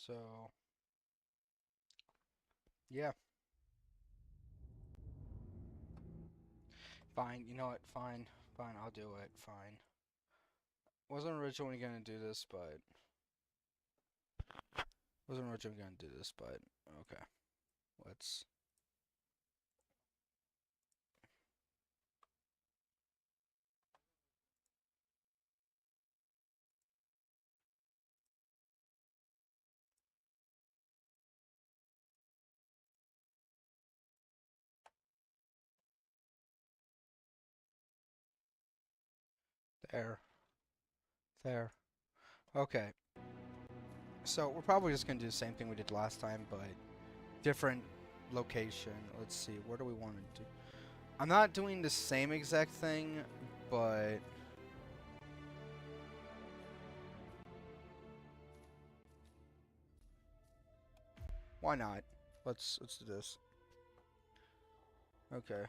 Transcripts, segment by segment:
So, yeah. Fine. You know what? Fine. Fine. I'll do it. Fine. Wasn't originally gonna do this, but okay. Let's. There. There. Okay. So we're probably just gonna do the same thing we did last time, but different location. Let's see. Where do we want to do? I'm not doing the same exact thing, but why not? Let's do this. Okay.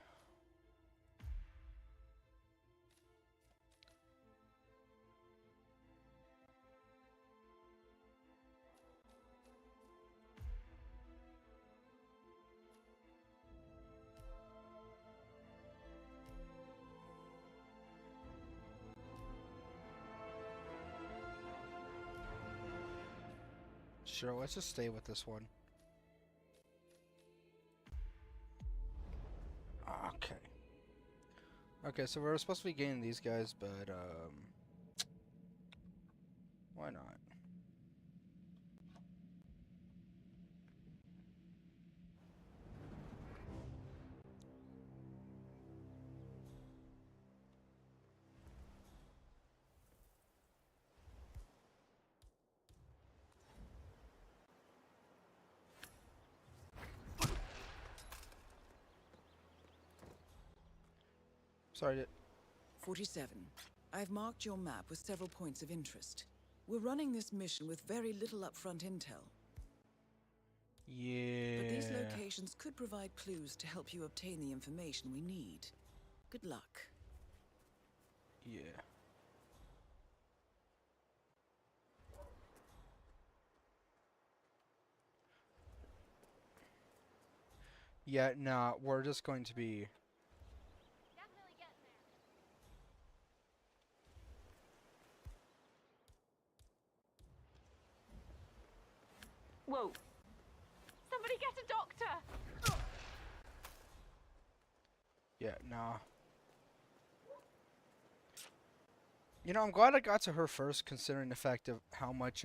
Sure, let's just stay with this one. Okay. Okay, so we're supposed to be getting these guys, but why not? Sorry. 47. I've marked your map with several points of interest. We're running this mission with very little upfront intel, but these Yeah. locations could provide clues to help you obtain the information we need. Good luck. Yeah. Yeah, nah, we're just going to be... Definitely getting there. Whoa. Somebody get a doctor! Yeah, nah. You know, I'm glad I got to her first, considering the fact of how much,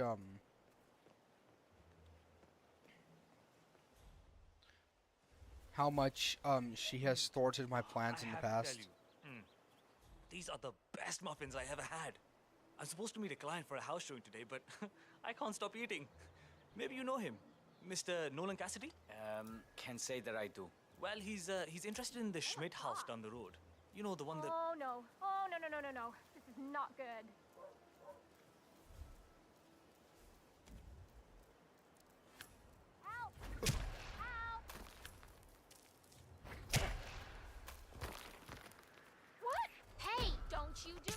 she has thwarted my plans in I the have to tell past. you, these are the best muffins I ever had. I'm supposed to meet a client for a house showing today, but I can't stop eating. Maybe you know him, Mr. Nolan Cassidy? Can't say that I do. Well, he's interested in the Schmidt house down the road. You know, the one that... Oh no. Oh no, no, no, no, no. This is not good. Help! Help! What? Hey, don't you do...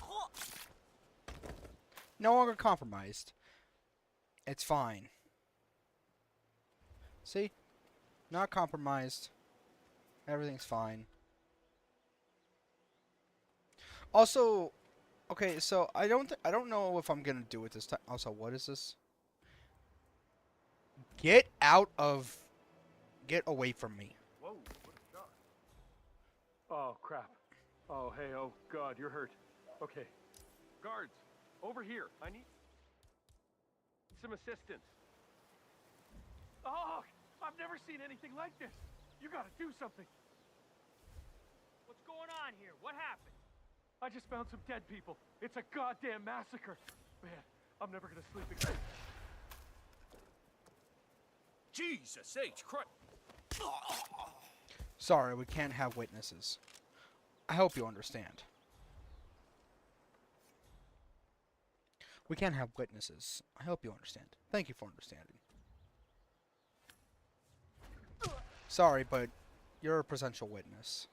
No longer compromised. It's fine. See? Not compromised. Everything's fine. Also, okay, so I don't know if I'm gonna do it this time. Also, what is this? Get out of... Get away from me. Whoa, what a shot. Oh, crap. Oh, hey, oh, God, you're hurt. Okay. Guards, over here. I need some assistance. Oh, I've never seen anything like this. You gotta do something. What's going on here? What happened? I just found some dead people. It's a goddamn massacre. Man, I'm never gonna sleep again. Jesus H. Christ. Sorry, we can't have witnesses. I hope you understand. We can't have witnesses. I hope you understand. Thank you for understanding. Sorry, but you're a potential witness.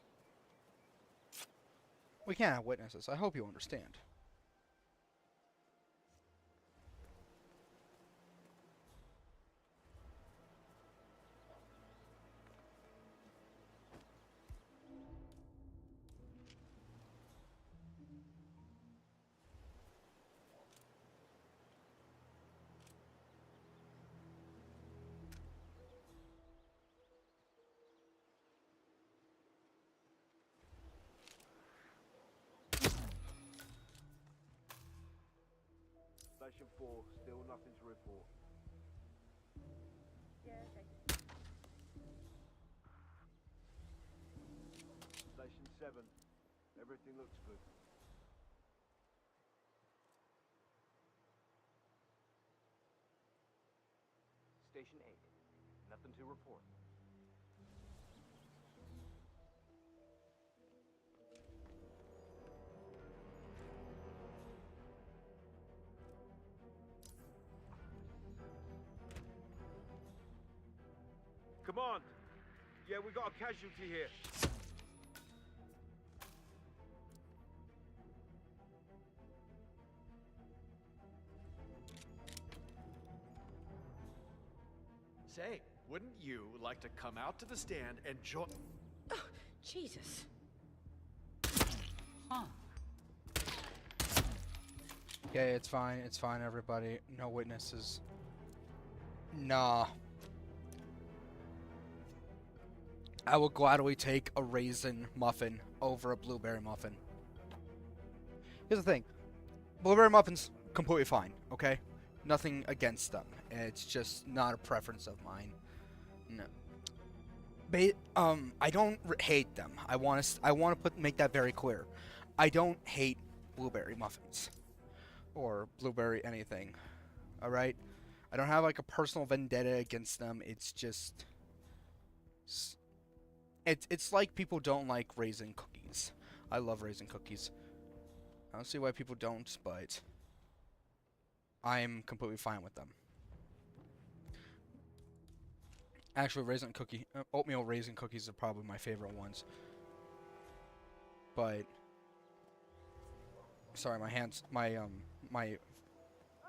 We can't have witnesses. I hope you understand. Station 4, still nothing to report. Yeah, okay. Station 7, everything looks good. Station 8, nothing to report. Command! Yeah, we got a casualty here. Say, wouldn't you like to come out to the stand and join? Jesus. Okay, it's fine. It's fine, everybody. No witnesses. Nah. I will gladly take a raisin muffin over a blueberry muffin. Here's the thing. Blueberry muffins, completely fine, okay? Nothing against them. It's just not a preference of mine. No. I don't hate them. I want to make that very clear. I don't hate blueberry muffins or blueberry anything. All right? I don't have like a personal vendetta against them. It's just it's like people don't like raisin cookies. I love raisin cookies. I don't see why people don't, but I'm completely fine with them. Actually, oatmeal raisin cookies are probably my favorite ones. But sorry, my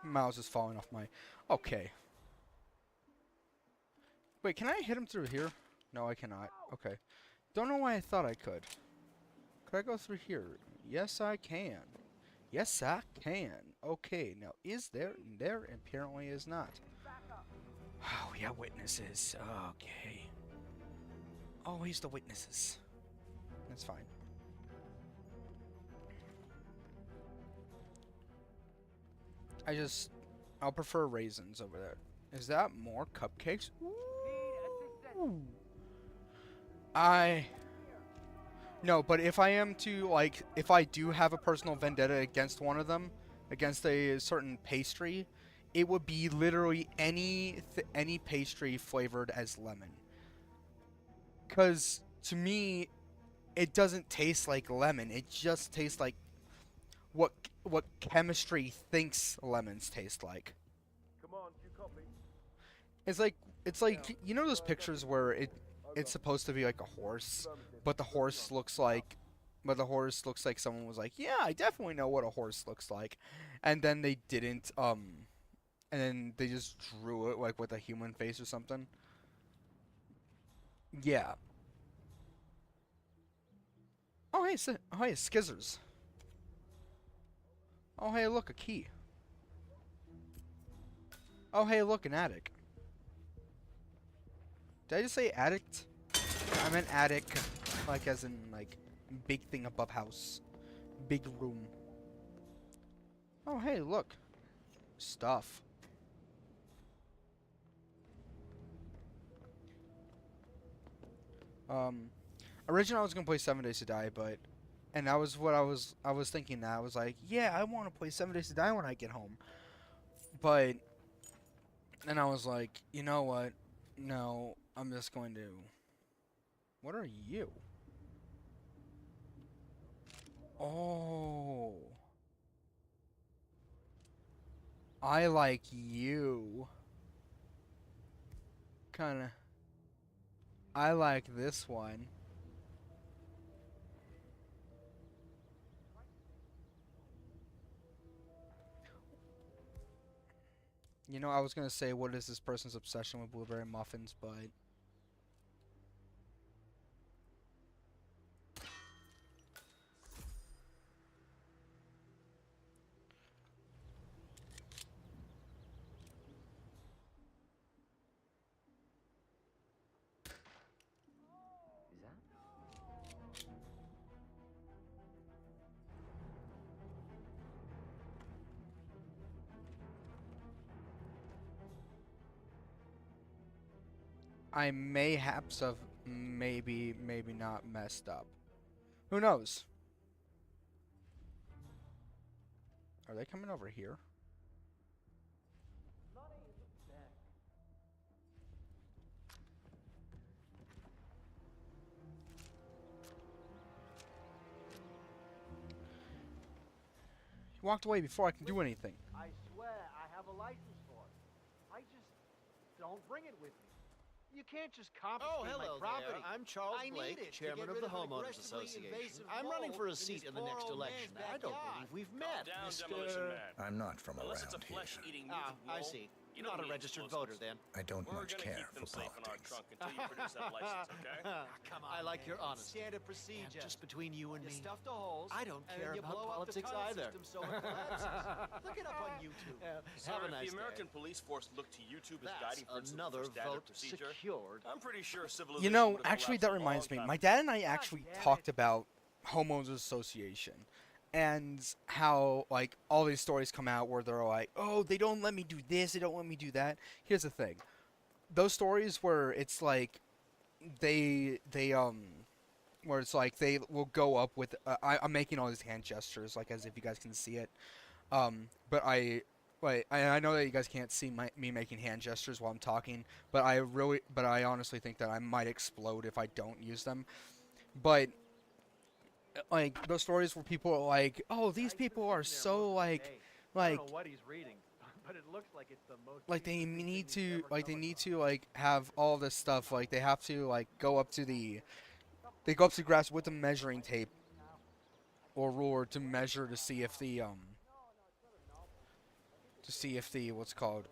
mouse is falling off my. Okay. Wait, can I hit him through here? No, I cannot. Okay. Don't know why I thought I could. Could I go through here? Yes, I can. Yes, I can. Okay, now is there? There apparently is not. Oh, yeah, witnesses. Okay. Always the witnesses. That's fine. I'll prefer raisins over there. Is that more cupcakes? Ooh. No, but if I am to, like, if I do have a personal vendetta against one of them, against a certain pastry, it would be literally any pastry flavored as lemon. Because, to me, it doesn't taste like lemon. It just tastes like what chemistry thinks lemons taste like. Come on, you copy? It's like you know those pictures where it's supposed to be like a horse, but the horse looks like someone was like, "Yeah, I definitely know what a horse looks like." And then they didn't and then they just drew it like with a human face or something. Yeah. Oh, hey, Skizzers. Oh, hey, look, a key. Oh, hey, look, an attic. Did I just say addict? I meant attic, like as in, like, big thing above house. Big room. Oh, hey, look. Stuff. Originally I was gonna play 7 Days to Die, but, and that was what I was thinking that. I was like, yeah, I want to play 7 Days to Die when I get home. But, then I was like, you know what? No, I'm just going to... What are you? Oh. I like you. Kinda. I like this one. You know, I was gonna say, what is this person's obsession with blueberry muffins, but... Is that? I mayhaps have maybe not messed up. Who knows? Are they coming over here? He walked away before I can do anything. I swear I have a license for it. I just don't bring it with me. You can't just confiscate Oh, hello my property. there. I'm Charles I Blake, need it to chairman get of rid the an Homeowners aggressively Association. invasive I'm running mole for a seat this in the poor next old election. man's I don't backyard. believe we've met, Down, Mr. Demolition Man. I'm not from Unless it's a around here. flesh-eating mutant I wolf, see. you You're don't not a need registered explosives. voter, then. I don't We're much gonna care keep them for safe in our politics. trunk until you produce that license, okay? Come on, I like man. your honesty. Standard procedure. And just between you and You me, stuff the holes. I don't and care then you about blow up the politics tunnel either. system so it collapses. Look it up on YouTube. Sir, have a if nice the American day. police force look to YouTube as That's guiding principle another for standard vote procedure, secured. I'm pretty sure civilization You know, would have actually, collapsed that a reminds long me. time My ago. dad and I actually damn talked about Homeowners Association and how, like, all these stories come out where they're like, oh, they don't let me do this, they don't let me do that. Here's the thing. Those stories where it's like where it's like they will go up with I'm making all these hand gestures like as if you guys can see it, but I know that you guys can't see me making hand gestures while I'm talking, but I honestly think that I might explode if I don't use them. But like those stories where people are like, oh, these people are so I like don't know what he's reading, but it looks like it's the most like they interesting need thing he's to ever like they come need across. to like have all this stuff, like they have to like go up to the grass with a measuring tape or ruler to measure to see if the what's called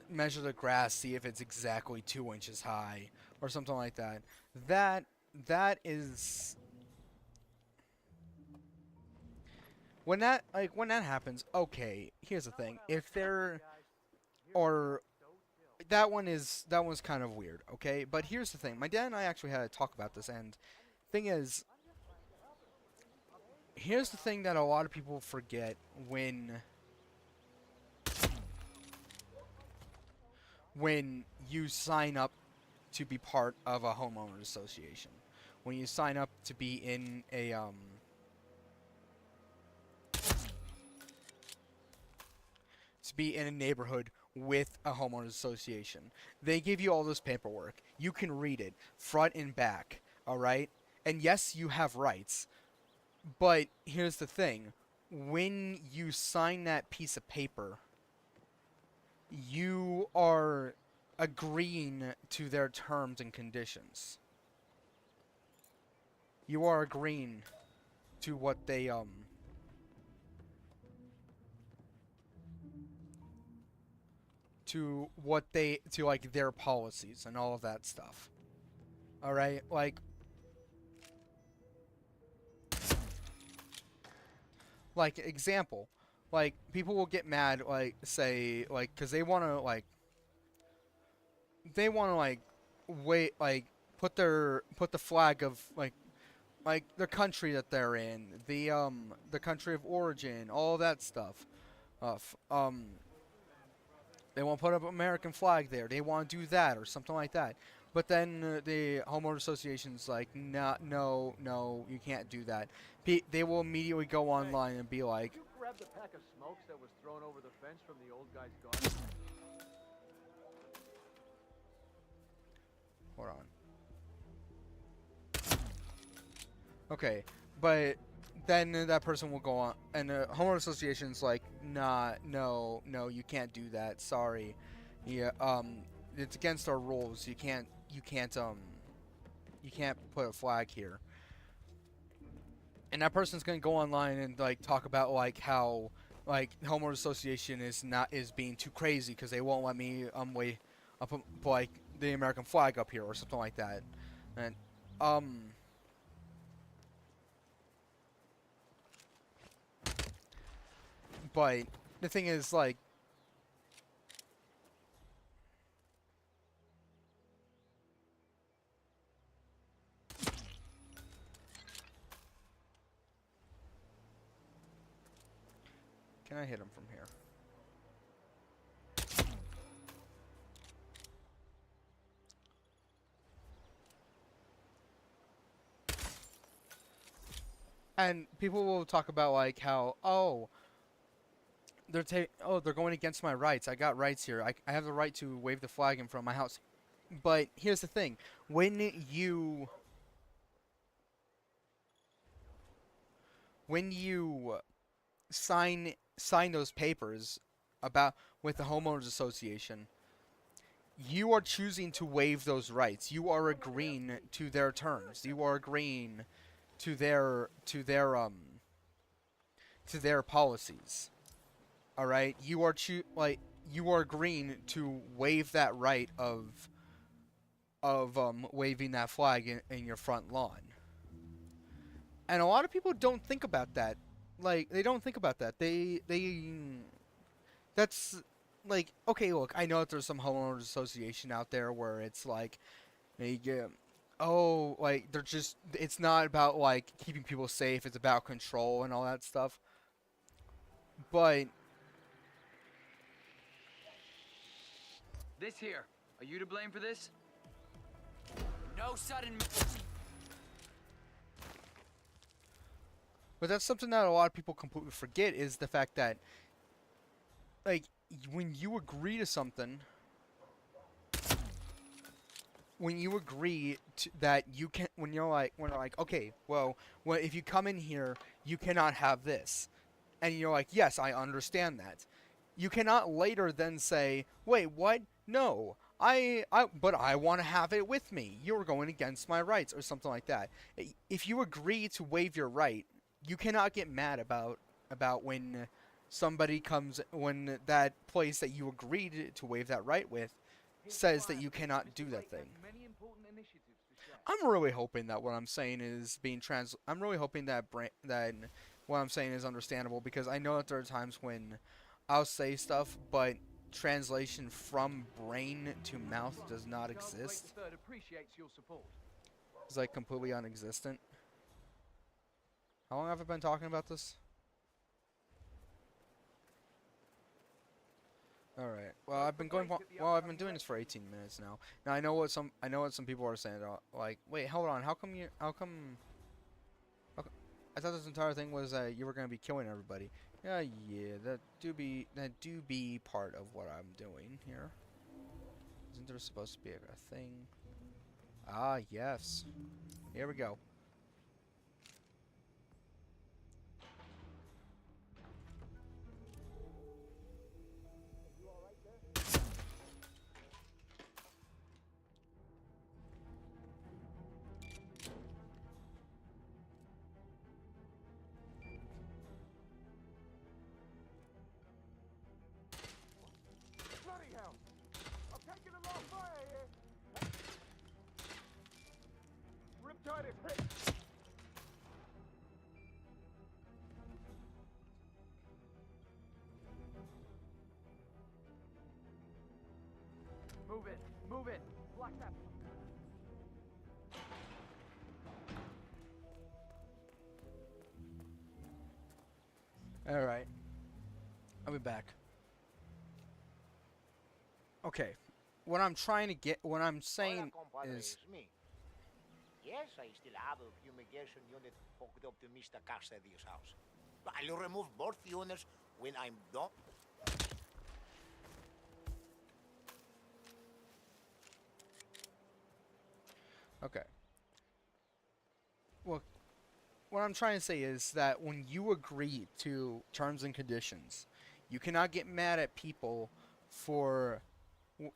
measure the grass, see if it's exactly 2 inches high or something like that. That is when that happens. Okay, here's the thing: if there or that one's kind of weird, okay? But here's the thing: my dad and I actually had a talk about this, and thing is, here's the thing that a lot of people forget when you sign up to be part of a homeowners association. When you sign up to be in a neighborhood with a homeowners association, they give you all this paperwork. You can read it front and back, all right? And yes, you have rights. But here's the thing: when you sign that piece of paper, you are agreeing to their terms and conditions. You are agreeing to what they to like their policies and all of that stuff. All right? Like example, like people will get mad, like say like cuz they want to like wait, like put the flag of like the country that they're in, the country of origin, all that stuff. They want to put up an American flag there. They want to do that or something like that. But then the homeowner association's like, no, you can't do that. They will immediately go online and be like, Did you grab the pack of smokes that was thrown over the fence from the old guy's garden? hold on. Okay, but then that person will go on, and the homeowner association's like, nah, no, you can't do that. Sorry, yeah, it's against our rules. You can't put a flag here. And that person's gonna go online and like talk about like how like homeowner association is being too crazy because they won't let me put like the American flag up here or something like that, and but the thing is like can I hit him from here? And people will talk about like how they're going against my rights. I got rights here. I have the right to wave the flag in front of my house. But here's the thing: when you sign those papers about with the homeowners association, you are choosing to waive those rights. You are agreeing to their terms. You are agreeing to their policies. All right, you are you are agreeing to waive that right of waving that flag in your front lawn. And a lot of people don't think about that. Like they don't think about that. That's like, okay, look, I know that there's some homeowners association out there where it's like they get like they're just, it's not about like keeping people safe, it's about control and all that stuff. But This here, are you to blame for this? No sudden. But that's something that a lot of people completely forget, is the fact that, like, when you agree to something, when you agree to that you can, when you're like, okay, well, if you come in here, you cannot have this, and you're like, yes, I understand that. You cannot later then say, wait, what? No, but I want to have it with me. You're going against my rights, or something like that. If you agree to waive your right, you cannot get mad about when somebody comes, when that place that you agreed to waive that right with says that you cannot do that thing. I'm really hoping that what I'm saying is I'm really hoping that that what I'm saying is understandable, because I know that there are times when I'll say stuff, but translation from brain to mouth does not exist. It's like completely non-existent. How long have I been talking about this? All right. Well, I've been doing this for 18 minutes now. Now I know what some people are saying. Like, wait, hold on. How come? I thought this entire thing was that you were gonna be killing everybody. Yeah, that do be part of what I'm doing here. Isn't there supposed to be a thing? Ah, yes. Here we go. Bloody hell! I'm taking a lot of fire here! Riptide is hit! Move it, move it. Block that. All right. I'll be back. Okay. What I'm saying is, Yes, I still have a fumigation unit hooked up to Mr. Castedio's house. But I'll remove both units when I'm done. okay. Well, what I'm trying to say is that when you agree to terms and conditions, you cannot get mad at people for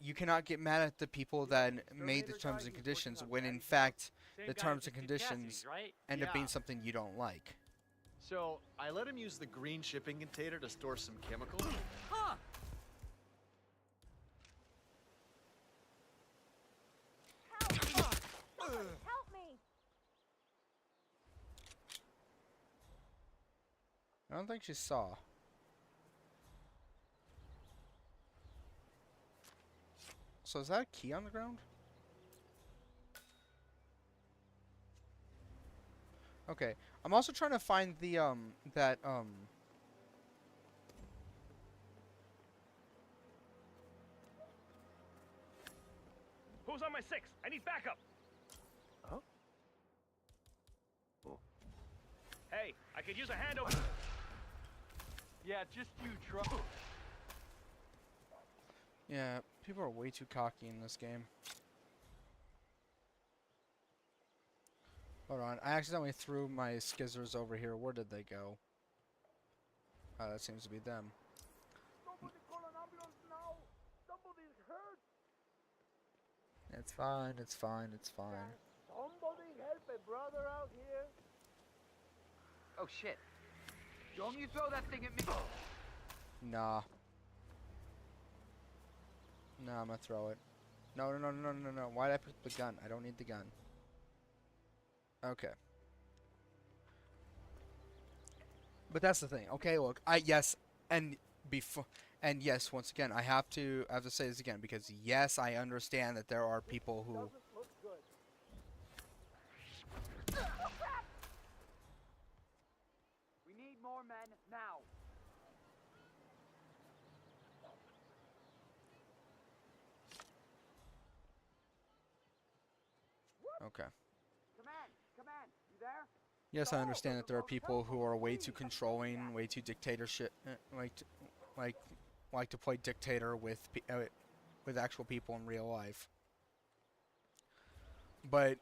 you cannot get mad at the people that made the terms and conditions when in fact the terms and conditions end up being something you don't like. So, I let him use the green shipping container to store some chemicals. Huh. Help me! I don't think she saw. So is that a key on the ground? Okay. I'm also trying to find the Who's on my 6? I need backup. Huh? Oh. Hey, Hey, I could use a hand over. Yeah, just you, Trump. Yeah, people are way too cocky in this game. Hold on, I accidentally threw my skizzers over here. Where did they go? That seems to be them. Somebody call an ambulance now. Somebody's hurt. It's fine, it's fine, it's fine. Somebody help a brother out here. Oh shit. Don't you throw that thing at me. Nah. No, I'm gonna throw it. No, no, no, no, no, no. Why did I pick the gun? I don't need the gun. Okay. But that's the thing. Okay, look, and yes, once again, I have to say this again because yes, I understand that there are people who Doesn't look good. We need more men now. Okay. Command, you there? Yes, I understand that there are people who are way too controlling, way too dictatorship, like to play dictator with actual people in real life. But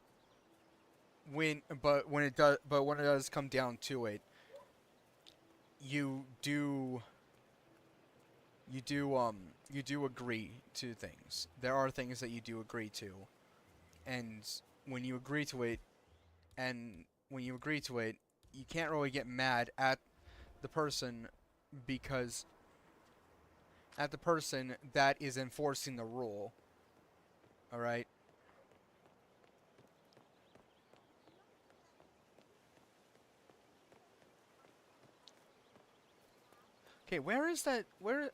when it does come down to it, you do agree to things. There are things that you do agree to, and when you agree to it, you can't really get mad at the person that is enforcing the rule. All right. Okay, where is that?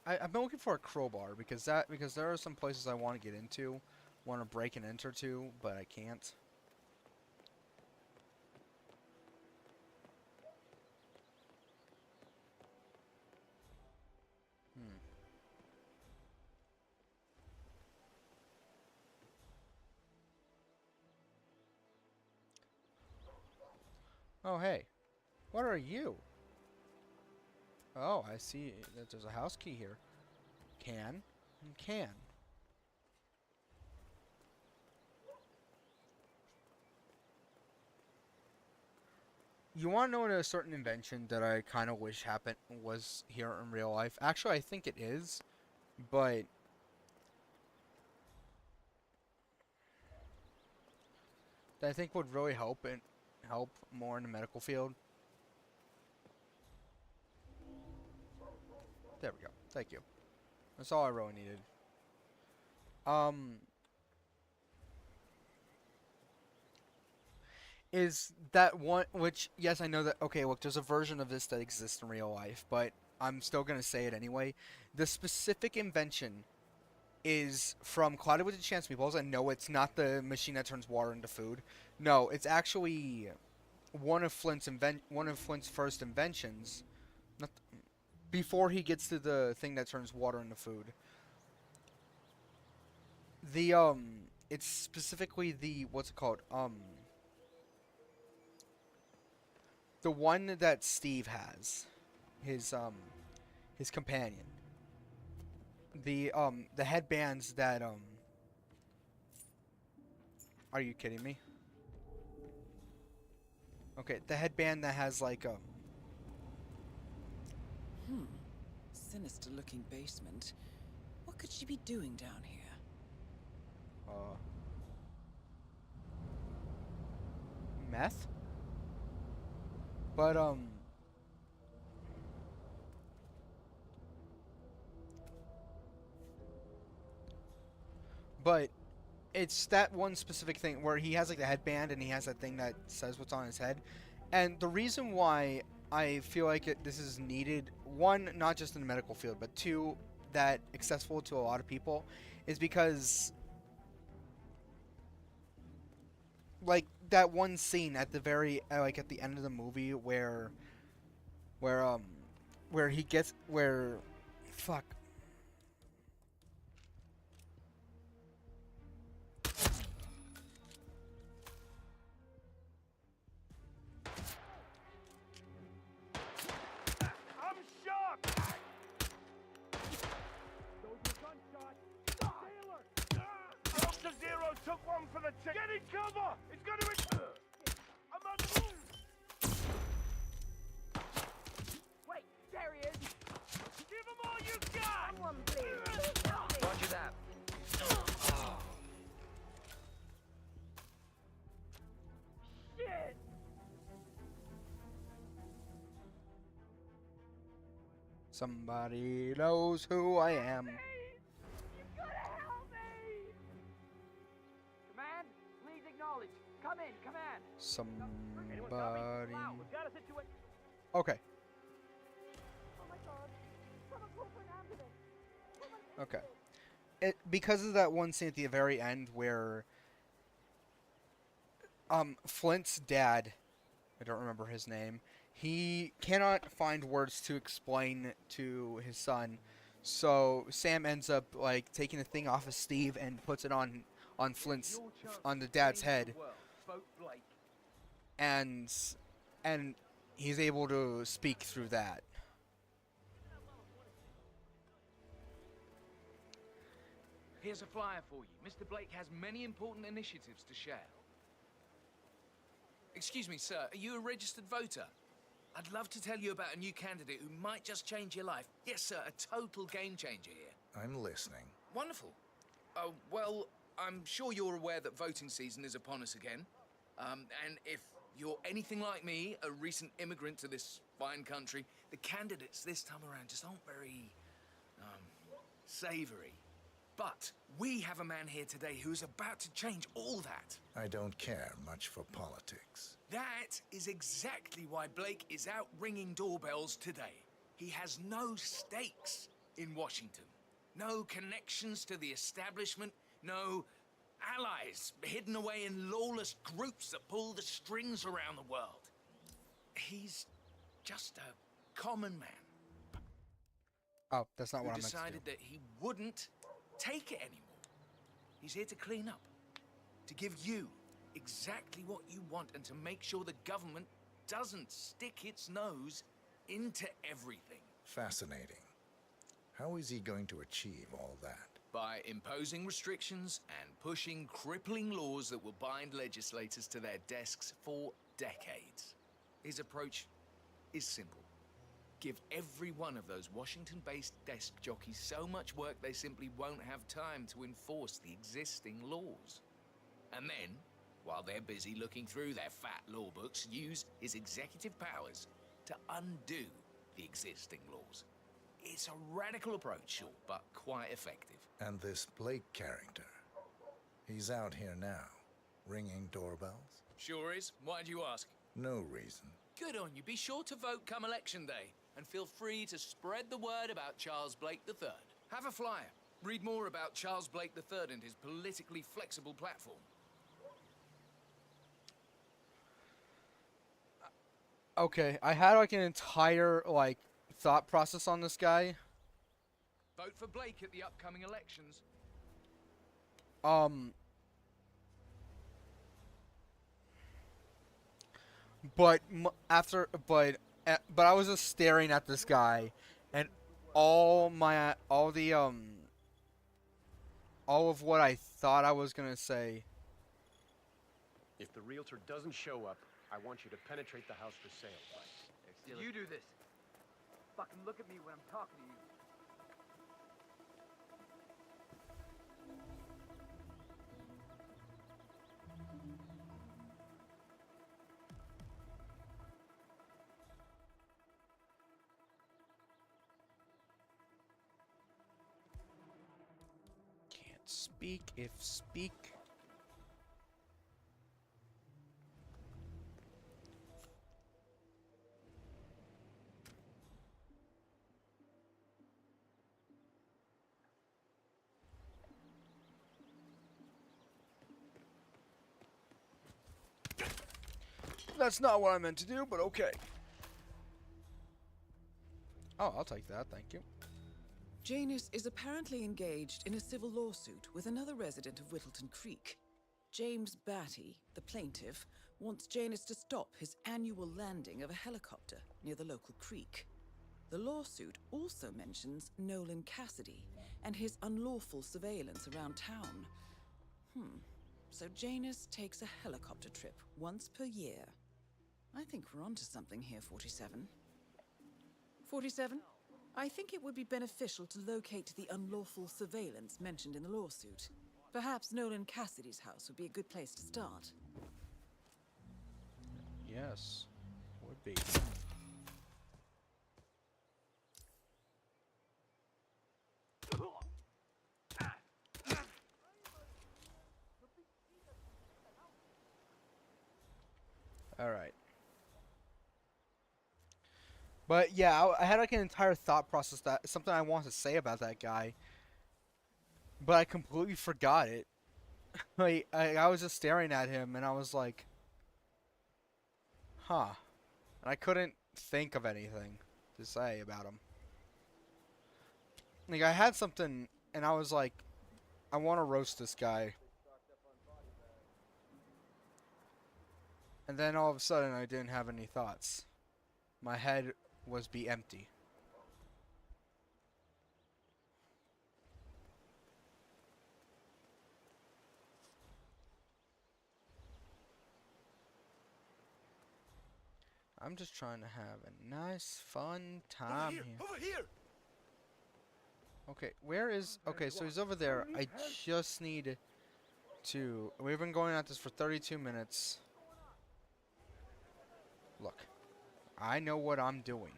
I've been looking for a crowbar because there are some places I want to get into, want to break and enter to, but I can't. Oh, hey. What are you? Oh, I see that there's a house key here. Can. You want to know what a certain invention that I kind of wish was here in real life? Actually, I think it is, but that I think would really help more in the medical field. There we go. Thank you. That's all I really needed. Is that one, which, yes, I know that, okay, look, there's a version of this that exists in real life, but I'm still going to say it anyway. The specific invention is from Clouded with a Chance Meatballs, and no, it's not the machine that turns water into food. No, it's actually one of Flint's first inventions, before he gets to the thing that turns water into food. It's specifically what's it called? The one that Steve has, his companion. The headbands that Are you kidding me? Okay, the headband that has like Sinister looking basement. What could she be doing down here? Meth? But it's that one specific thing where he has like the headband and he has that thing that says what's on his head. And the reason why I feel like this is needed, one, not just in the medical field, but two, that accessible to a lot of people, is because like that one scene at the very like at the end of the movie where he gets fuck. Delta Zero took one for the team. Get in cover! It's gonna... I'm on... Wait, there he is. Give him all you got! Someone, please. Roger that. Shit! Somebody knows who I am. You gotta help me! Command, please acknowledge. Come in, command. Somebody. We've got a situation. Okay. Oh my god. Someone call for an ambulance. Someone Okay. Because of that one scene at the very end where Flint's dad, I don't remember his name, he cannot find words to explain to his son, so Sam ends up like taking the thing off of Steve and puts it on Flint's, on the dad's head, Vote Blake. and he's able to speak through that. Here's a flyer for you. Mr. Blake has many important initiatives to share. Excuse me, sir. Are you a registered voter? I'd love to tell you about a new candidate who might just change your life. Yes, sir, a total game changer here. I'm listening. Wonderful. Well, I'm sure you're aware that voting season is upon us again. And if you're anything like me, a recent immigrant to this fine country, the candidates this time around just aren't very, savory. But we have a man here today who's about to change all that. I don't care much for politics. That is exactly why Blake is out ringing doorbells today. He has no stakes in Washington. No connections to the establishment. No allies hidden away in lawless groups that pull the strings around the world. He's just a common man. Oh, that's not what I who meant to do. decided that he wouldn't take it anymore. He's here to clean up, to give you exactly what you want, and to make sure the government doesn't stick its nose into everything. Fascinating. How is he going to achieve all that? By imposing restrictions and pushing crippling laws that will bind legislators to their desks for decades. His approach is simple. Give every one of those Washington-based desk jockeys so much work they simply won't have time to enforce the existing laws. And then, while they're busy looking through their fat law books, use his executive powers to undo the existing laws. It's a radical approach, sure, but quite effective. And this Blake character, he's out here now, ringing doorbells? Sure is. Why'd you ask? No reason. Good on you. Be sure to vote come election day. And feel free to spread the word about Charles Blake III. Have a flyer. Read more about Charles Blake III and his politically flexible platform. Okay, I had like an entire like thought process on this guy. Vote for Blake at the upcoming elections. But I was just staring at this guy, and all of what I thought I was gonna say. If the realtor doesn't show up, I want you to penetrate the house for sale. You do this. Fucking look at me when I'm talking to you. Can't speak if speak. That's not what I meant to do, but okay. Oh, I'll take that, thank you. Janus is apparently engaged in a civil lawsuit with another resident of Whittleton Creek. James Batty, the plaintiff, wants Janus to stop his annual landing of a helicopter near the local creek. The lawsuit also mentions Nolan Cassidy and his unlawful surveillance around town. So Janus takes a helicopter trip once per year. I think we're onto something here, 47. 47? I think it would be beneficial to locate the unlawful surveillance mentioned in the lawsuit. Perhaps Nolan Cassidy's house would be a good place to start. Yes, would be. All right. But yeah, I had like an entire thought process that something I wanted to say about that guy, but I completely forgot it. Like I was just staring at him and I was like, huh. And I couldn't think of anything to say about him. Like I had something and I was like, I want to roast this guy. And then all of a sudden I didn't have any thoughts. My head was empty. I'm just trying to have a nice, fun time here. Over here! Okay, where is... Okay, so he's over there. I just need to... We've been going at this for 32 minutes. Look, I know what I'm doing.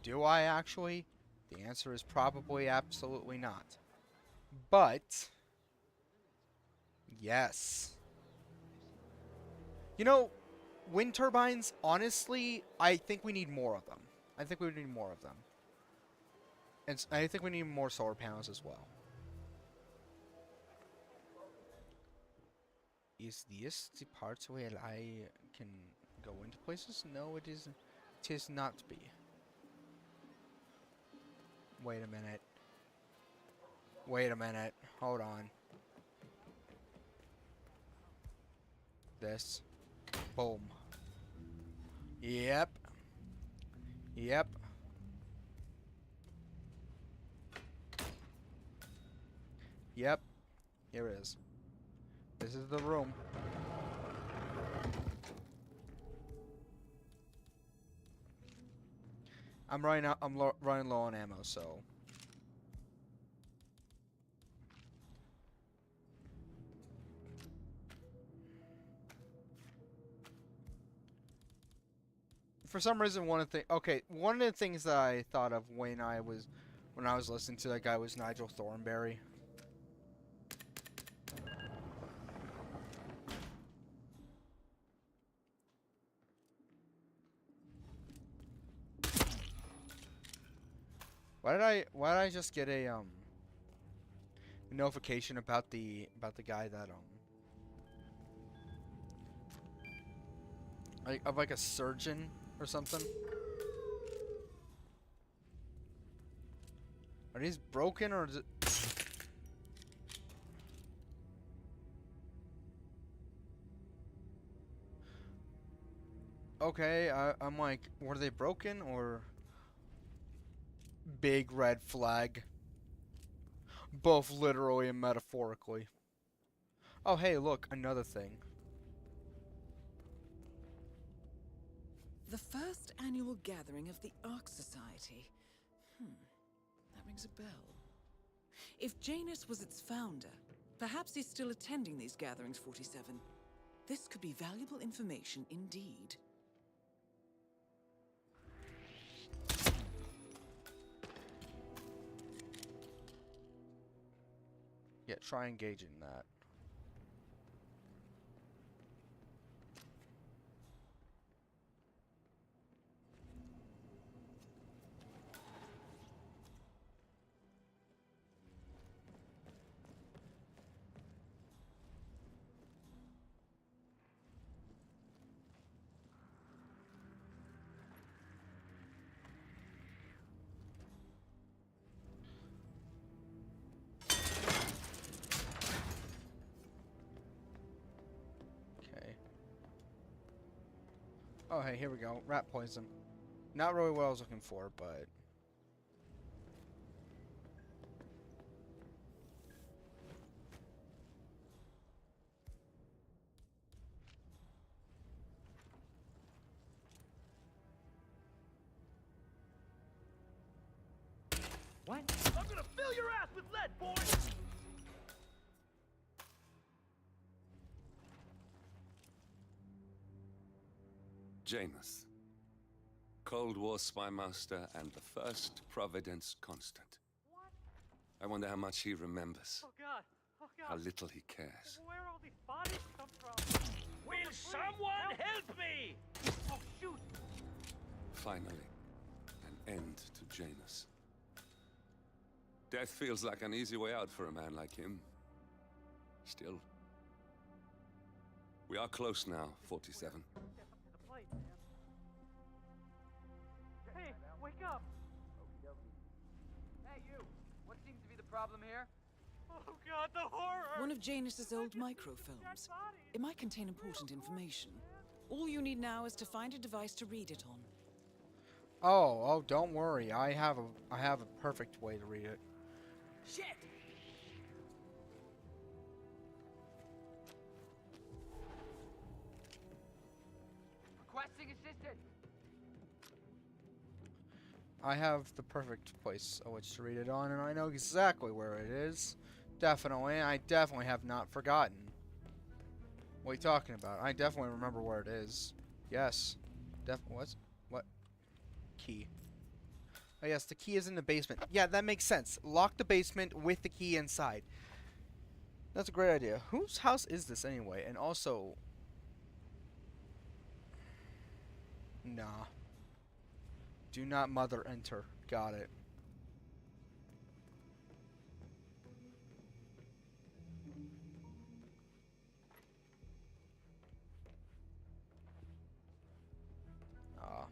Do I actually? The answer is probably absolutely not. But... yes. You know... wind turbines, honestly, I think we need more of them. I think we need more of them. And I think we need more solar panels as well. Is this the part where I can go into places? No, it is. It is not be. Wait a minute. Wait a minute. Hold on. This. Boom. Yep. Yep. Yep. Here it is. This is the room. I'm running out. I'm running low on ammo, so. For some reason, one of the things that I thought of when I was listening to that guy was Nigel Thornberry. Why did I just get a notification about the guy that like a surgeon or something? Are these broken or is it? Okay, I'm like, were they broken or? Big red flag. Both literally and metaphorically. Oh, hey, look, another thing. The first annual gathering of the Ark Society. That rings a bell. If Janus was its founder, perhaps he's still attending these gatherings, 47. This could be valuable information indeed. Yeah, try engaging that. Oh, hey, here we go. Rat poison. Not really what I was looking for, but... What? I'm gonna fill your ass with lead, boy! Janus. Cold War spy master and the first Providence constant. I wonder how much he remembers. Oh god! Oh god! How little he cares. Where all these bodies come from? Will someone help me? Oh shoot! Finally, an end to Janus. Death feels like an easy way out for a man like him. Still. We are close now, 47. Step up to the plate, man. Hey, wake up! Hey, you! What seems to be the problem here? Oh god, the horror! One of Janus's old microfilms. It might contain important information. All you need now is to find a device to read it on. Oh, don't worry. I have a perfect way to read it. Shit! Requesting assistance. I have the perfect place on which to read it on, and I know exactly where it is. Definitely, I definitely have not forgotten. What are you talking about? I definitely remember where it is. Yes. What? Key. Oh yes, the key is in the basement. Yeah, that makes sense. Lock the basement with the key inside. That's a great idea. Whose house is this anyway? And also... Nah. Do not mother enter. Got it. Ah.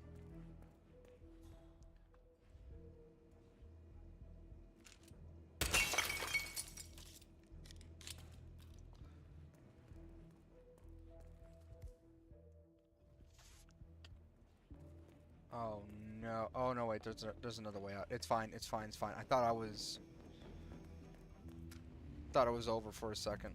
Oh no. Oh no, wait, there's another way out. It's fine, it's fine, it's fine. I thought it was over for a second.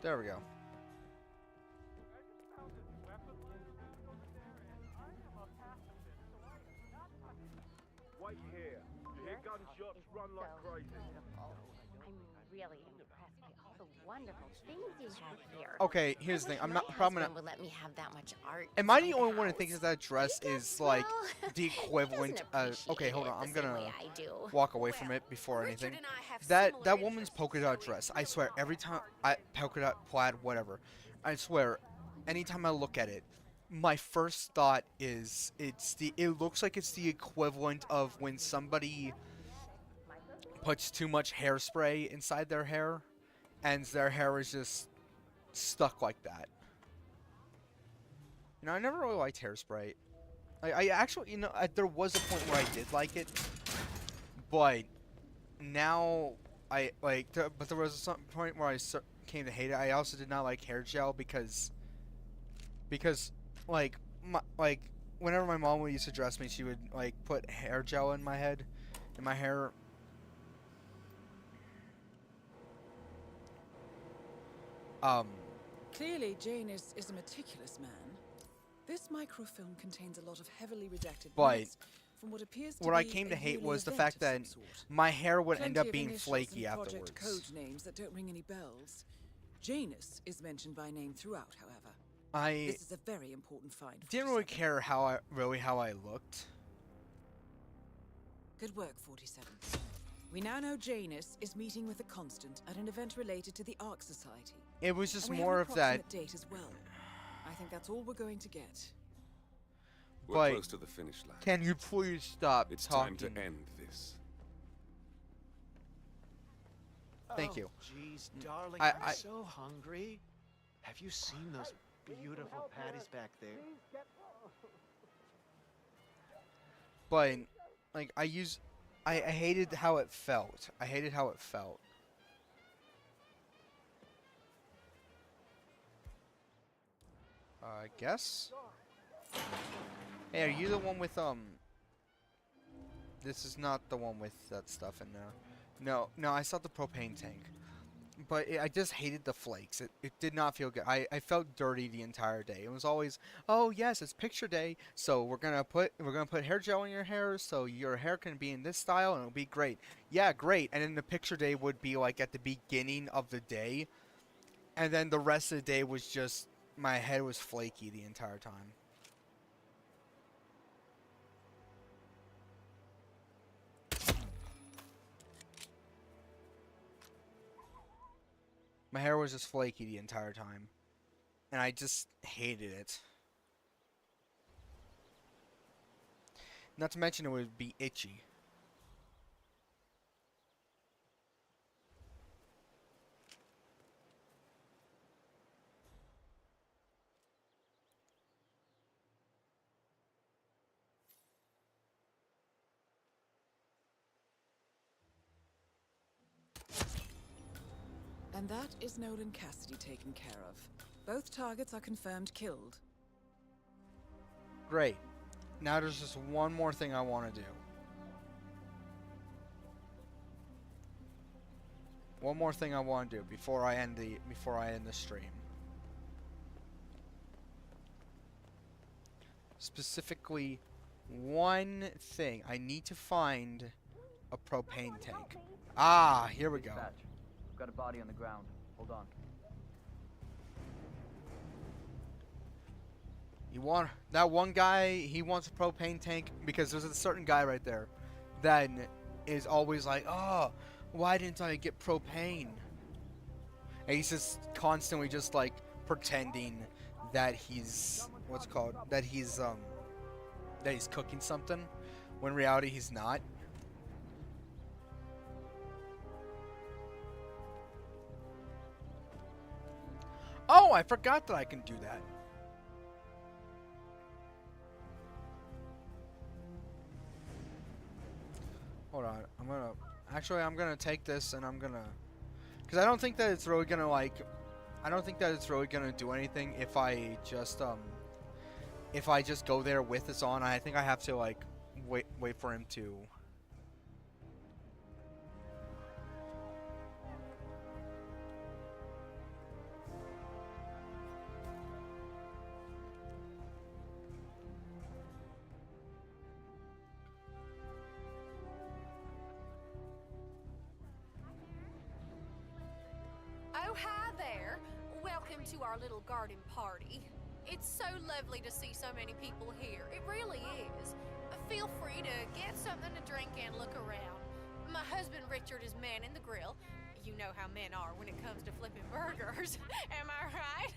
There we go. I just found this weapon lying around over there, and I am a pacifist, so I am not touching it. Wait here. You hear gunshots, run like crazy. I'm really impressed by all the wonderful things you have here. Okay, here's the thing. I'm not My probably husband not. would let me have that much art. Am I the inside only one who house. thinks that dress is like the equivalent of? Okay, hold on. I'm gonna walk away from it before anything. That woman's polka dot dress. I swear, every time polka dot plaid, whatever. I swear, anytime I look at it, my first thought is it looks like it's the equivalent of when somebody puts too much hairspray inside their hair, and their hair is just stuck like that. You know, I never really liked hairspray. I actually, you know, there was a point where I did like it, but now but there was some point where I came to hate it. I also did not like hair gel because like whenever my mom would used to dress me, she would like put hair gel in my head, in my hair. Clearly, Janus is a meticulous man. This microfilm contains a lot of heavily redacted But notes from what appears to what be I came to a hate yearly was the event fact of that some sort. my hair would end Plenty up of being initials flaky and project afterwards. code names that don't ring any bells. Janus is mentioned by name throughout, however. I This is a very important find. didn't really care how I looked. Good work, 47. We now know Janus is meeting with a constant at an event related to the Ark Society. It was just And we more have of an that. approximate date as well. I think that's all we're going to get. We're But close to the finish line. can you please stop It's talking? time to end this. Thank you. Jeez, darling, I- I'm so hungry. Have you seen those beautiful patties back there? But like I hated how it felt. I hated how it felt. I guess. Hey, are you the one with This is not the one with that stuff in there. No, I saw the propane tank. I just hated the flakes. It did not feel good. I felt dirty the entire day. It was always, oh yes, it's picture day, so we're gonna put hair gel in your hair, so your hair can be in this style and it'll be great. Yeah, great. And then the picture day would be like at the beginning of the day, and then the rest of the day was just my head was flaky the entire time. My hair was just flaky the entire time, and I just hated it. Not to mention it would be itchy. And that is Nolan Cassidy taken care of. Both targets are confirmed killed. Great. Now there's just one more thing I want to do. One more thing I want to do before I end the stream. Specifically, one thing. I need to find a propane tank. Ah, here we go. Dispatch. We've got a body on the ground. Hold on. You want that one guy? He wants a propane tank because there's a certain guy right there that is always like, "Oh, why didn't I get propane?" And he's just constantly just like pretending that he's that he's cooking something, when in reality he's not. Oh, I forgot that I can do that. Hold on, I'm gonna take this and I'm gonna, because I don't think that it's really gonna do anything if I just go there with this on. I think I have to like wait for him to. Oh, hi there. Welcome to our little garden party. It's so lovely to see so many people here. It really is. Feel free to get something to drink and look around. My husband Richard is manning the grill. You know how men are when it comes to flipping burgers. Am I right?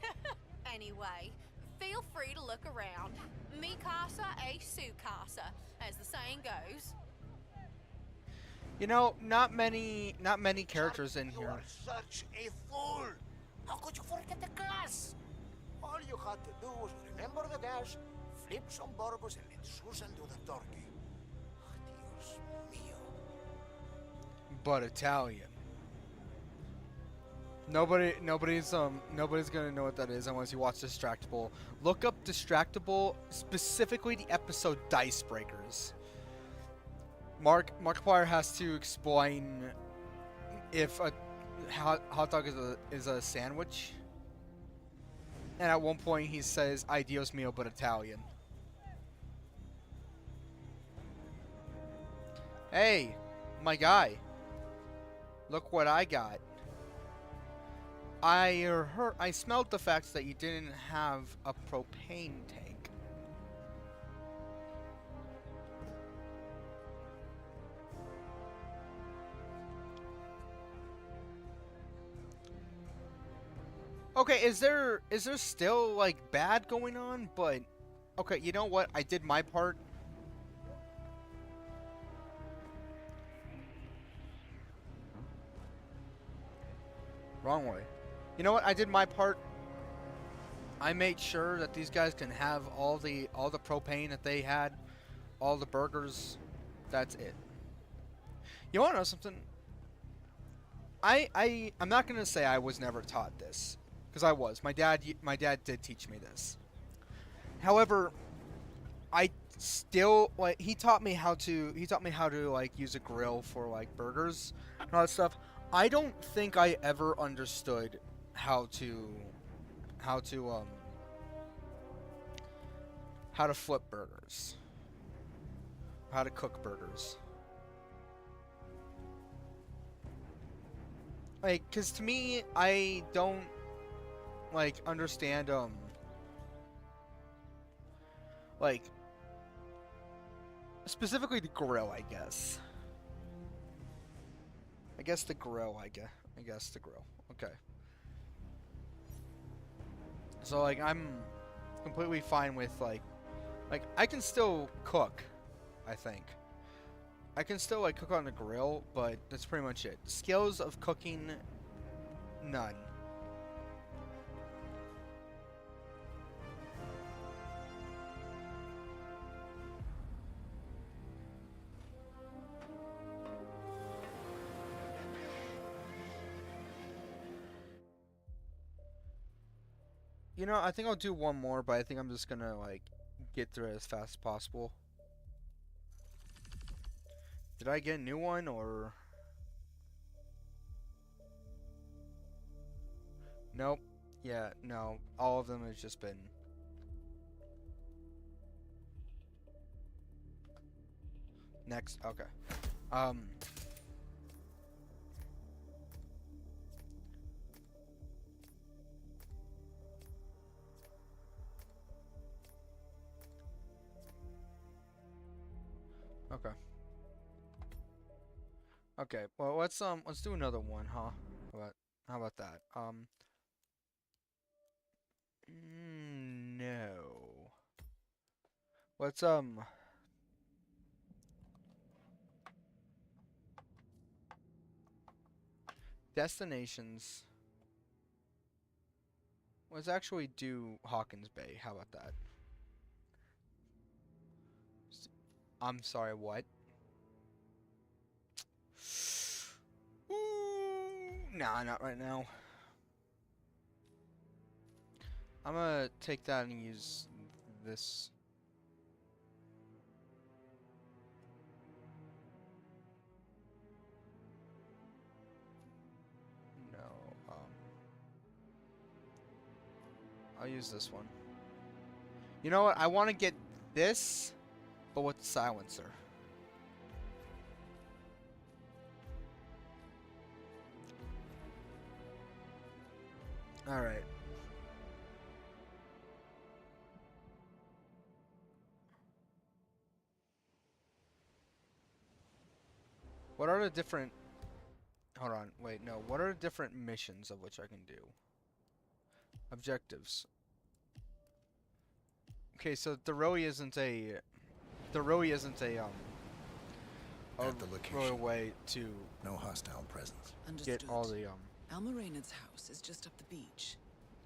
Anyway, feel free to look around. Mi casa es su casa, as the saying goes. You know, not many characters in You here. are such a fool! How could you forget the gas? All you had to do was remember the gas, flip some burgers, and let Susan do the turkey. Dios mío. But Italian. Nobody's gonna know what that is unless you watch Distractable. Look up Distractable, specifically the episode Dice Breakers. Markiplier has to explain if a hot dog is a sandwich, and at one point he says "Adios mio," but Italian. Hey, my guy, look what I got. I smelled the fact that you didn't have a propane tank. Okay, is there still like bad going on? But okay, you know what? I did my part. Wrong way. You know what? I did my part. I made sure that these guys can have all the propane that they had, all the burgers. That's it. You want to know something? I'm not gonna say I was never taught this, because I was. My dad did teach me this. However, I still he taught me how to like use a grill for like burgers and all that stuff. I don't think I ever understood how to flip burgers. How to cook burgers. Like, 'cause to me, I don't like understand like specifically the grill, I guess. I guess the grill, I guess the grill. Okay. So like I'm completely fine with like I can still cook, I think. I can still like cook on the grill, but that's pretty much it. Skills of cooking, none. You know, I think I'll do one more, but I think I'm just gonna like get through it as fast as possible. Did I get a new one or? Nope. Yeah, no. All of them has just been. Next. Okay. Okay. Okay. Well, let's do another one, huh? How about that? No. Let's destinations. Let's actually do Hawkins Bay. How about that? I'm sorry, what? Ooh, nah, not right now. I'm gonna take that and use this. No, I'll use this one. You know what? I want to get this, but with the silencer. Alright. What are the different... Hold on, wait, no. What are the different missions of which I can do? Objectives. Okay, so there really isn't a... There really isn't a At the location. real way to... No hostile presence. Understood. Get all the, Alma Reynard's house is just up the beach.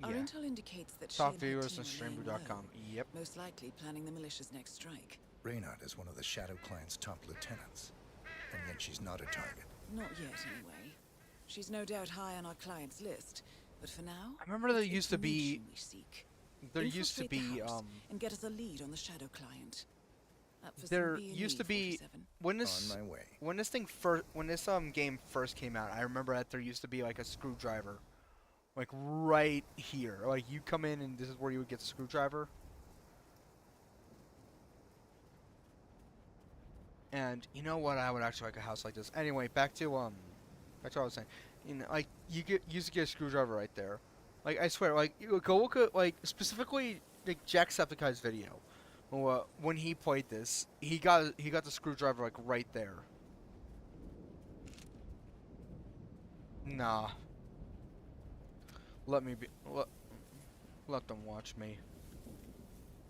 Our Yeah. intel indicates that Top she and her viewers team and are laying streambo.com. low, Yep. most likely planning the militia's next strike. Reynard is one of the Shadow Clan's top lieutenants, and yet she's not a target. Not yet, anyway. She's no doubt high on our client's list, but for now, I remember there it's used to be... information we seek. There used to Infiltrate the be, house and get us a lead on the Shadow client. Up for some There B&E, used to be 47. when this On my way. when this thing first game first came out. I remember that there used to be like a screwdriver, like right here. Like you come in and this is where you would get the screwdriver. And you know what? I would actually like a house like this. Anyway, back to what I was saying. You know, like used to get a screwdriver right there. Like I swear, like you go look at like specifically like Jacksepticeye's video. When he played this, he got the screwdriver like right there. Nah. Let me be. Let them watch me.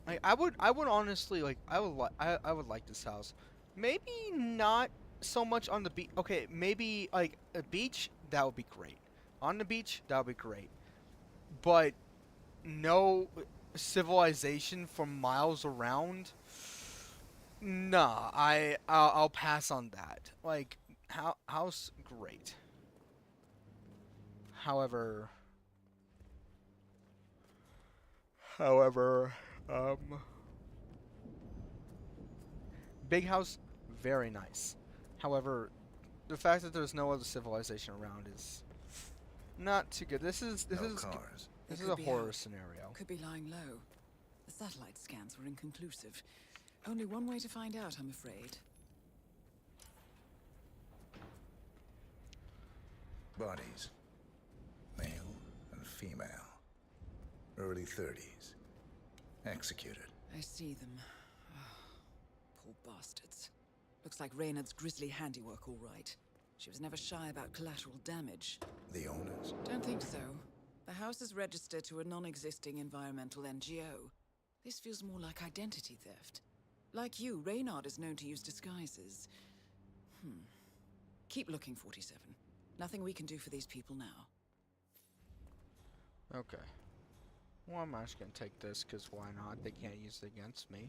Like I would honestly like I would like this house. Maybe not so much on the beach. Okay, maybe like a beach, that would be great. On the beach, that would be great. But no civilization for miles around. Nah, I'll pass on that. Like house great. However, big house very nice. However, the fact that there's no other civilization around is not too good. This is No cars. this They is could a be horror out. scenario. Could be lying low. The satellite scans were inconclusive. Only one way to find out, I'm afraid. Bodies. Male and female. Early 30s. Executed. I see them. Poor bastards. Looks like Reynard's grisly handiwork, all right. She was never shy about collateral damage. The owners? Don't think so. The house is registered to a non-existing environmental NGO. This feels more like identity theft. Like you, Reynard is known to use disguises. Keep looking, 47. Nothing we can do for these people now. Okay. Well, I'm actually gonna take this because why not? They can't use it against me.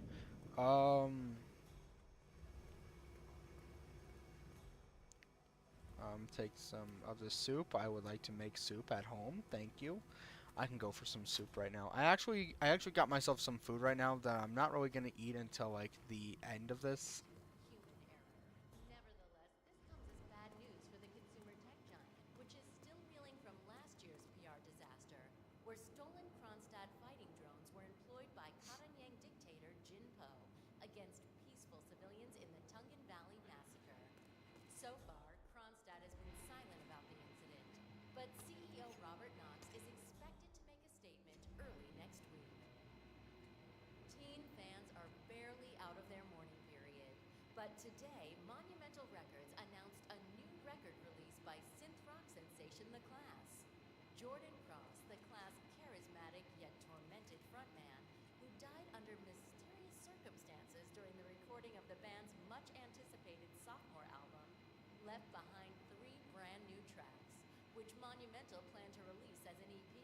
Take some of the soup. I would like to make soup at home. Thank you. I can go for some soup right now. I actually got myself some food right now that I'm not really gonna eat until like the end of this. Nevertheless, this comes as bad news for the consumer tech giant, which is still reeling from last year's PR disaster, where stolen Kronstadt fighting drones were employed by Karanyang dictator Jin Po against peaceful civilians in the Tungan Valley massacre. So far, Kronstadt has been silent about the incident, but CEO Robert Knox is expected to make a statement early next week. Teen fans are barely out of their mourning period, but today, Monumental Records announced a new record release by synth rock sensation The Class. Jordan Cross, the Class' charismatic yet tormented frontman, who died under mysterious circumstances during the recording of the band's much-anticipated sophomore album, left behind 3 brand new tracks, which Monumental planned to release as an EP.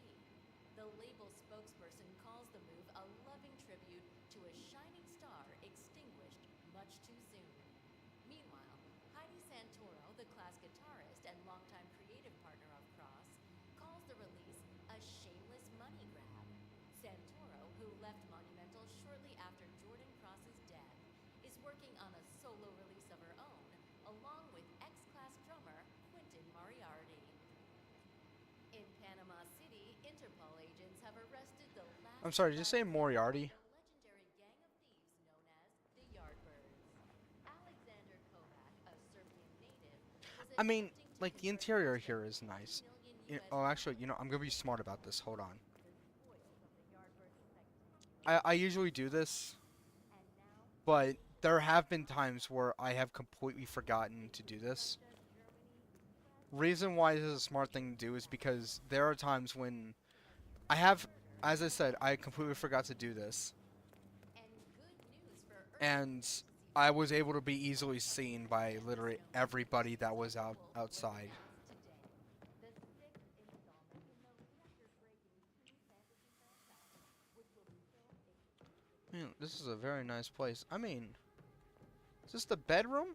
The label spokesperson calls the move a loving tribute to a shining star extinguished much too soon. Meanwhile, Heidi Santoro, the Class guitarist and longtime creative partner of Cross, calls the release a shameless money grab. Santoro, who left Monumental shortly after Jordan Cross's death, is working on a solo release of her own, along with ex-Class drummer Quentin Moriarty. In Panama City, Interpol agents have arrested the last I'm sorry, did you say Moriarty? legendary gang of thieves known as the Yardbirds. Alexander Kovac, a Serbian native, was I mean, attempting to like the convert interior the here is 17 nice. million US Oh, actually, you know, I'm gonna be smart about this. Hold on. spoils of the Yardbirds' infected I usually do this, but there have been times where I have completely forgotten to do this. Reason why this is a smart thing to do is because there are times when I have, as I said, I completely forgot to do this, and good news for and I was able to be easily seen by literally everybody that was outside. the 6th installment in the record-breaking teen fantasy franchise, which will be filmed exclusively. Man, this is a very nice place. I mean, is this the bedroom?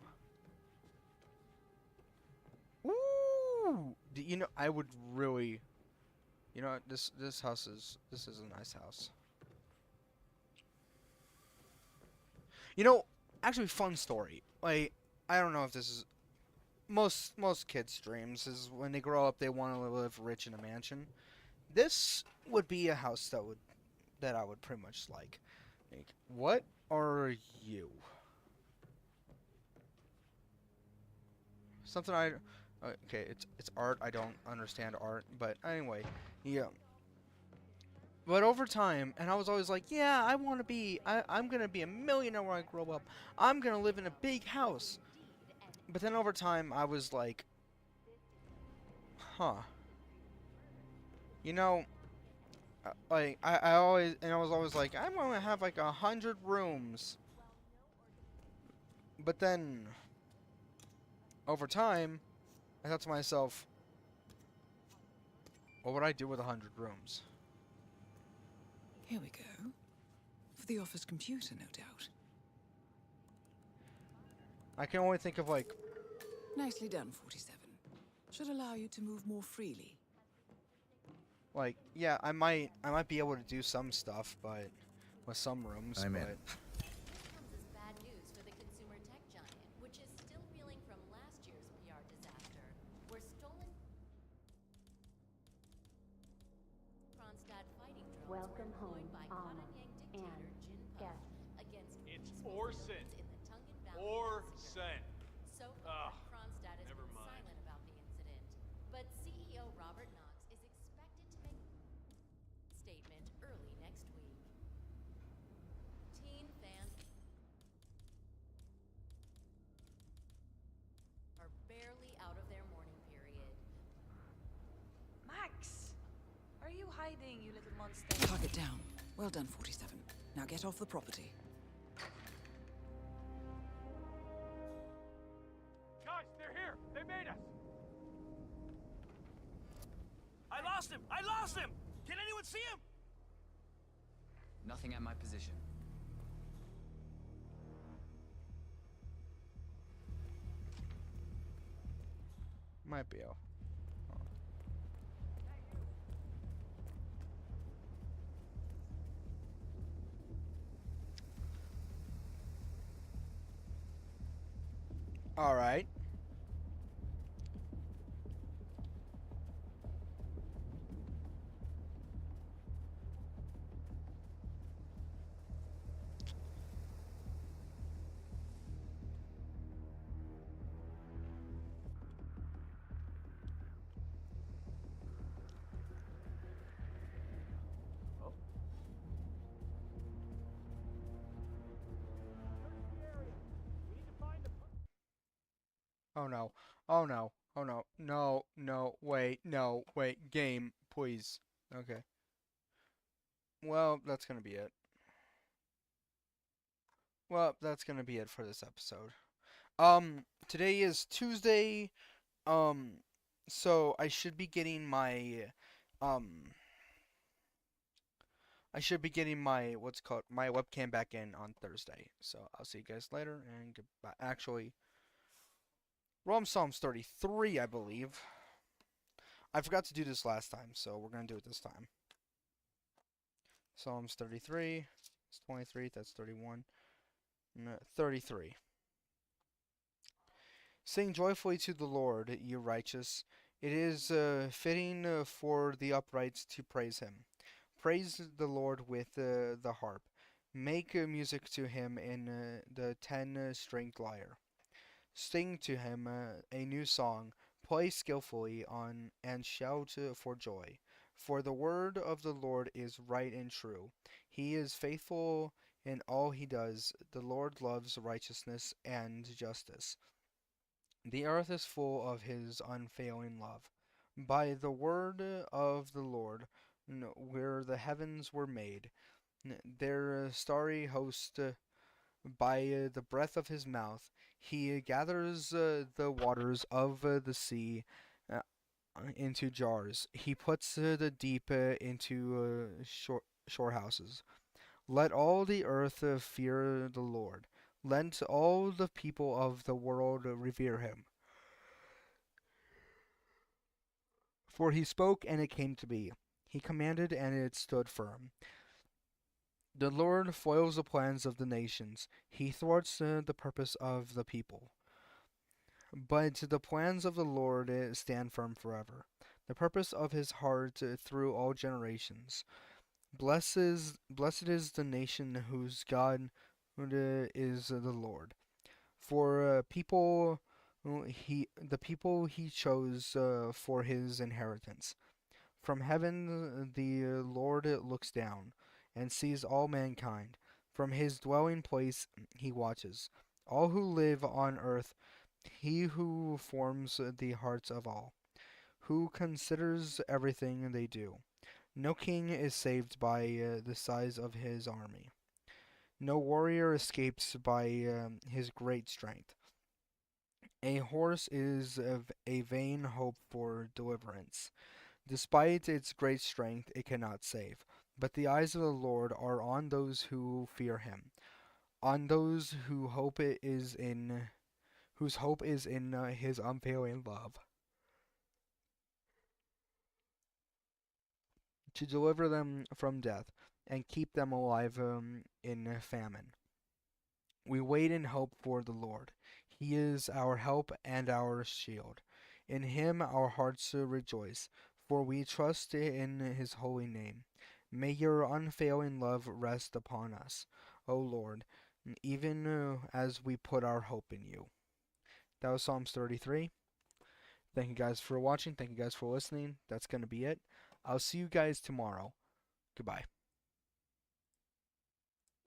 Ooh! You know, I would really, you know, this house is a nice house. You know, actually, fun story. Like, I don't know if this is most kids' dreams is when they grow up they want to live rich in a mansion. This would be a house that I would pretty much like. Like, what are you? Something okay, it's art. I don't understand art, but anyway, yeah. But over time, and I was always like, yeah, I'm gonna be a millionaire when I grow up. I'm gonna live in a big house. But then over time, I was like, huh. You know, like I was always like, I'm gonna have like 100 rooms. But then, over time, I thought to myself, what would I do with 100 rooms? Here we go. For the office computer, no doubt. I can only think of like, Nicely done, 47. Should allow you to move more freely. yeah, I might be able to do some stuff, but with some rooms, I'm in. but This comes as bad news for the consumer tech giant, which is still reeling from last year's PR were employed by Kananyang dictator Jinpa against It's peaceful Orson. civilians in the Tungan Valley Orson. Massacre. So far, Ugh, Kronstadt has never been mind. silent about the incident, but CEO Robert Knox is expected to make a statement early next week. Teen fans are barely out of their mourning period. Max! Are you hiding, you little monster? Target down. Well done, 47. Now get off the property. Guys, they're here. They made us. I lost him! I lost him! Can anyone see him? Nothing at my position. Might be able. All right. Oh no. Oh no. Oh no. No, no, wait, no, wait. Game, please. Okay. Well, that's gonna be it. Well, that's gonna be it for this episode. Today is Tuesday. Um, so I should be getting um, what's it called, my webcam back in on Thursday. So I'll see you guys later and goodbye. Actually, we're on Psalms 33, I believe. I forgot to do this last time, so we're gonna do it this time. Psalms 33. It's 23. That's 31. 33. Sing joyfully to the Lord, you righteous. It is fitting for the upright to praise him. Praise the Lord with the harp. Make music to him in the 10-stringed lyre. Sing to him a new song. Play skillfully on and shout for joy. For the word of the Lord is right and true. He is faithful in all he does. The Lord loves righteousness and justice. The earth is full of his unfailing love. By the word of the Lord, where the heavens were made, their starry host by the breath of his mouth, he gathers the waters of the sea into jars. He puts the deep into storehouses. Let all the earth fear the Lord. Let all the people of the world revere him. For he spoke, and it came to be. He commanded, and it stood firm. The Lord foils the plans of the nations. He thwarts the purpose of the people. But the plans of the Lord stand firm forever. The purpose of his heart through all generations. Blessed is the nation whose God is the Lord. For the people he chose for his inheritance. From heaven the Lord looks down and sees all mankind. From his dwelling place he watches all who live on earth. He who forms the hearts of all, who considers everything they do. No king is saved by the size of his army. No warrior escapes by his great strength. A horse is a vain hope for deliverance. Despite its great strength, it cannot save. But the eyes of the Lord are on those who fear him, on those whose hope is in his unfailing love, to deliver them from death and keep them alive in famine. We wait in hope for the Lord. He is our help and our shield. In him our hearts rejoice, for we trust in his holy name. May your unfailing love rest upon us, O Lord, even as we put our hope in you. That was Psalms 33. Thank you guys for watching. Thank you guys for listening. That's going to be it. I'll see you guys tomorrow. Goodbye.